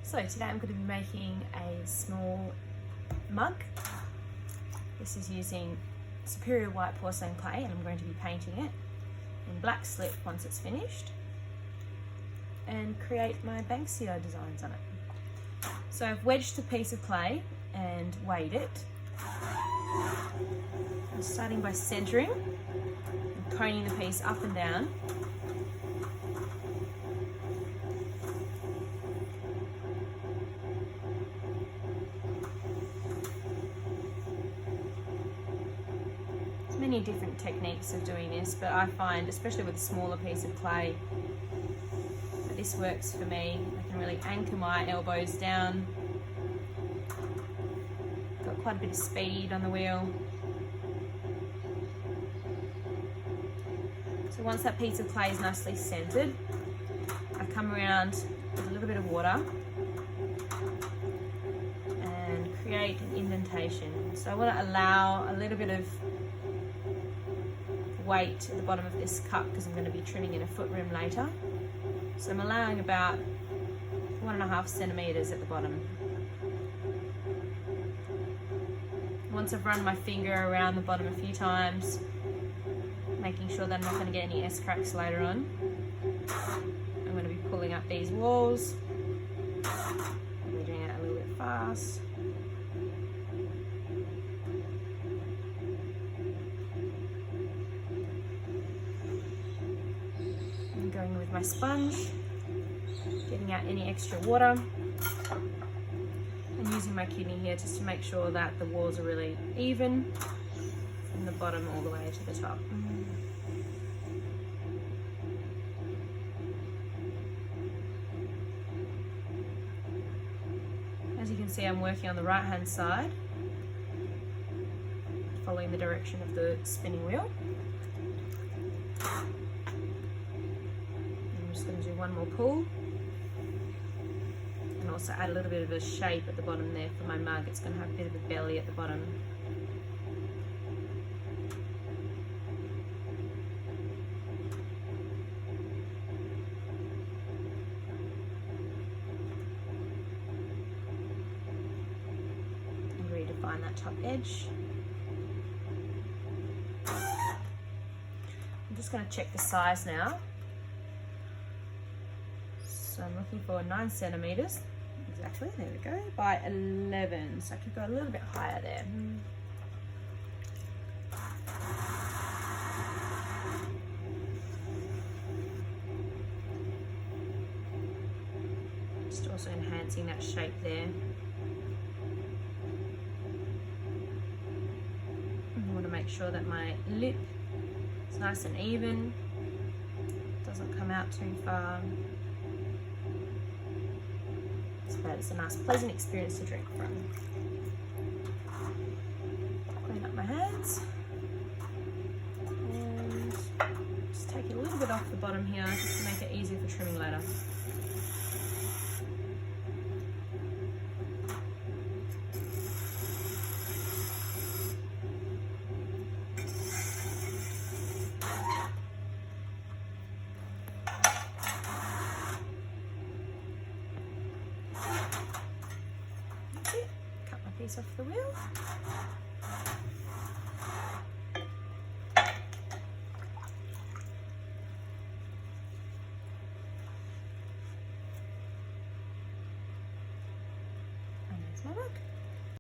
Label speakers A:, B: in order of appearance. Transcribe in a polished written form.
A: So today I'm going to be making a small mug. This is using superior white porcelain clay, and I'm going to be painting it in black slip once it's finished and create my Banksia designs on it. So I've wedged a piece of clay and weighed it. I'm starting by centering and coning the piece up and down. Many different techniques of doing this, but I find, especially with a smaller piece of clay, that this works for me. I can really anchor my elbows down. Got quite a bit of speed on the wheel. So once that piece of clay is nicely centered, I come around with a little bit of water and create an indentation. So I want to allow a little bit of weight at the bottom of this cup because I'm going to be trimming in a foot rim later. So I'm allowing about 1.5 centimeters at the bottom. Once I've run my finger around the bottom a few times, making sure that I'm not going to get any S-cracks later on, I'm going to be pulling up these walls. We're doing it a little bit fast. Going with my sponge, getting out any extra water, and using my kidney here just to make sure that the walls are really even from the bottom all the way to the top. As you can see, I'm working on the right hand side, following the direction of the spinning wheel. Going to do one more pull and also add a little bit of a shape at the bottom there for my mug. It's going to have a bit of a belly at the bottom. And redefine that top edge. I'm just going to check the size now. So I'm looking for 9 centimeters, exactly, there we go, by 11. So I could go a little bit higher there. Just also enhancing that shape there. I want to make sure that my lip is nice and even, doesn't come out too far. It's a nice, pleasant experience to drink from. Clean up my hands and just take a little bit off the bottom here just to make it easier for trimming later. Cut my piece off the wheel. And there's my mug.